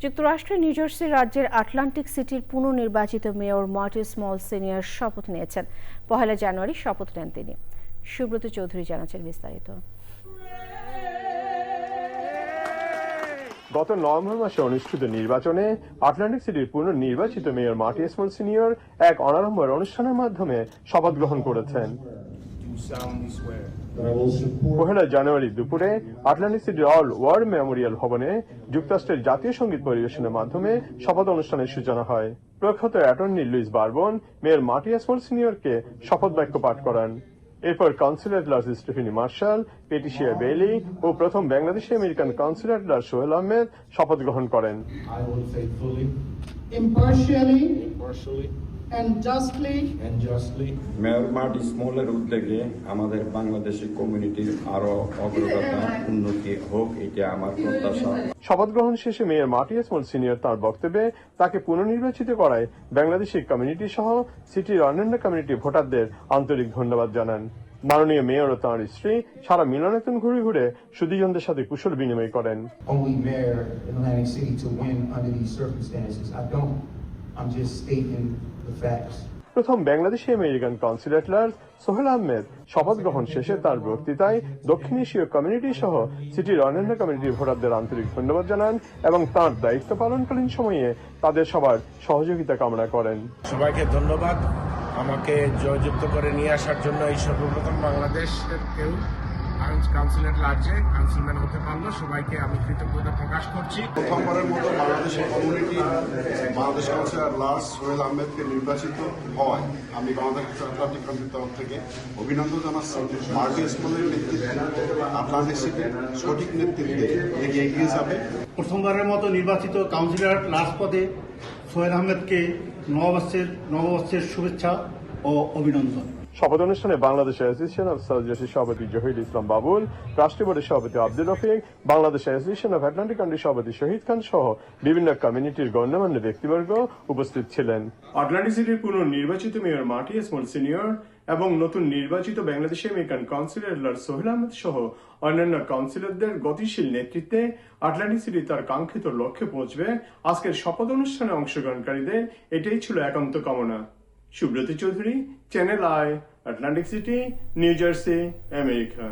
যুক্তরাষ্ট্রের new jersey রাজ্যের Atlantic সিটির পুনর্নির্বাচিত মেয়র মার্টি স্মল সিনিয়র শপথ নিয়েছেন। 1 জানুয়ারি শপথ নেন তিনি। সুব্রত চৌধুরী জানাচ্ছেন বিস্তারিত। গত নভেম্বর মাসে অনুষ্ঠিত নির্বাচনে আটলান্টিক সিটির পুনর্নির্বাচিত মেয়র মার্টি স্মল সিনিয়র এক অনাড়ম্বর অনুষ্ঠানের মাধ্যমে শপথ গ্রহণ করেছেন। 1 জানুয়ারি দুপুরে আটলান্টিক সিটির অল ওয়ার মেমোরিয়াল ভবনে যুক্তরাষ্ট্রের জাতীয় সঙ্গীত পরিবেশনের মাধ্যমে শপথ অনুষ্ঠানের সূচনা হয়। প্রখ্যাত attorney Louis Barbon mayor Marty Small সিনিয়রকে শপথ বাক্য পাঠ করান। এরপর consul at large Stephanie Marshall, Patricia Bailey ও প্রথম Bangladeshi American consul at large Sohel Ahmed শপথ গ্রহণ করেন। মেয়র মার্টি স্মলের উদ্যোগে আমাদের বাংলাদেশি কমিউনিটির আরো অগ্রগতি উন্নতি হোক, এটা আমার প্রত্যাশা। শপথ গ্রহণ শেষে মেয়র মার্টি স্মল সিনিয়র তার বক্তব্যে তাকে পুনর্নির্বাচিত করায় বাংলাদেশি কমিউনিটি সহ সিটির অন্যান্য কমিউনিটি ভোটারদের আন্তরিক ধন্যবাদ জানান। মাননীয় মেয়র ও তাঁর স্ত্রী সারা মিলনায়তন ঘুরে ঘুরে সুধীজনদের সাথে কুশল বিনিময় করেন। প্রথম Bangladeshi American consul at large Sohel Ahmed শপথ গ্রহণ শেষে তার বক্তৃতায় দক্ষিণ এশীয় কমিউনিটি সহ সিটির অন্যান্য কমিউনিটির ভোটারদের আন্তরিক ধন্যবাদ জানান এবং তাঁর দায়িত্ব পালনকালীন সময়ে তাদের সবার সহযোগিতা কামনা করেন। সবাইকে ধন্যবাদ আমাকে জয়যুক্ত করে নিয়ে আসার জন্য। এই সর্বপ্রথম বাংলাদেশের কেউ কাউন্সিলেট লার্জে কাউন্সিলম্যান হতে পারলো, সবাইকে আমি কৃতজ্ঞতা প্রকাশ করছি। প্রথমবারের মতো বাংলাদেশের community Bangladesh councillor large Sohel আহমেদকে নির্বাচিত হয় আমি বাংলাদেশ আটলান্টিক কাউন্সিলের তরফ থেকে অভিনন্দন জানাচ্ছি। মার্টি স্মলের নেতৃত্বে আটলান্টিক সিটির সঠিক নেতৃত্বে এগিয়ে যাবে। প্রথমবারের মতো নির্বাচিত কাউন্সিলর লার্জ পদে সোহেল আহমেদকে নববর্ষের শুভেচ্ছা ও অভিনন্দন। শপথ অনুষ্ঠানে বাংলাদেশ অ্যাসোসিয়েশন অব সার্জেসির সভাপতি জহির ইসলাম বাবুল, রাষ্ট্রীয় বোর্ডের সভাপতি Abdur Rafiq, Bangladesh association of Atlantic কান্ট্রির সভাপতি শহীদ খান সহ বিভিন্ন কমিউনিটির গণ্যমান্য ব্যক্তিবর্গ উপস্থিত ছিলেন। আটলান্টিক সিটির পুনর্নির্বাচিত মেয়র মার্টি স্মল সিনিয়র এবং নতুন নির্বাচিত Bangladeshi American consul at large Sohel Ahmed সহ অন্যান্য কাউন্সিলরদের গতিশীল নেতৃত্বে আটলান্টিক সিটি তার কাঙ্ক্ষিত লক্ষ্যে পৌঁছবে। আজকের শপথ অনুষ্ঠানে অংশগ্রহণকারীদের এটাই ছিল একান্ত কামনা। Subrata Chowdhury, channel I, Atlantic city, new jersey, America.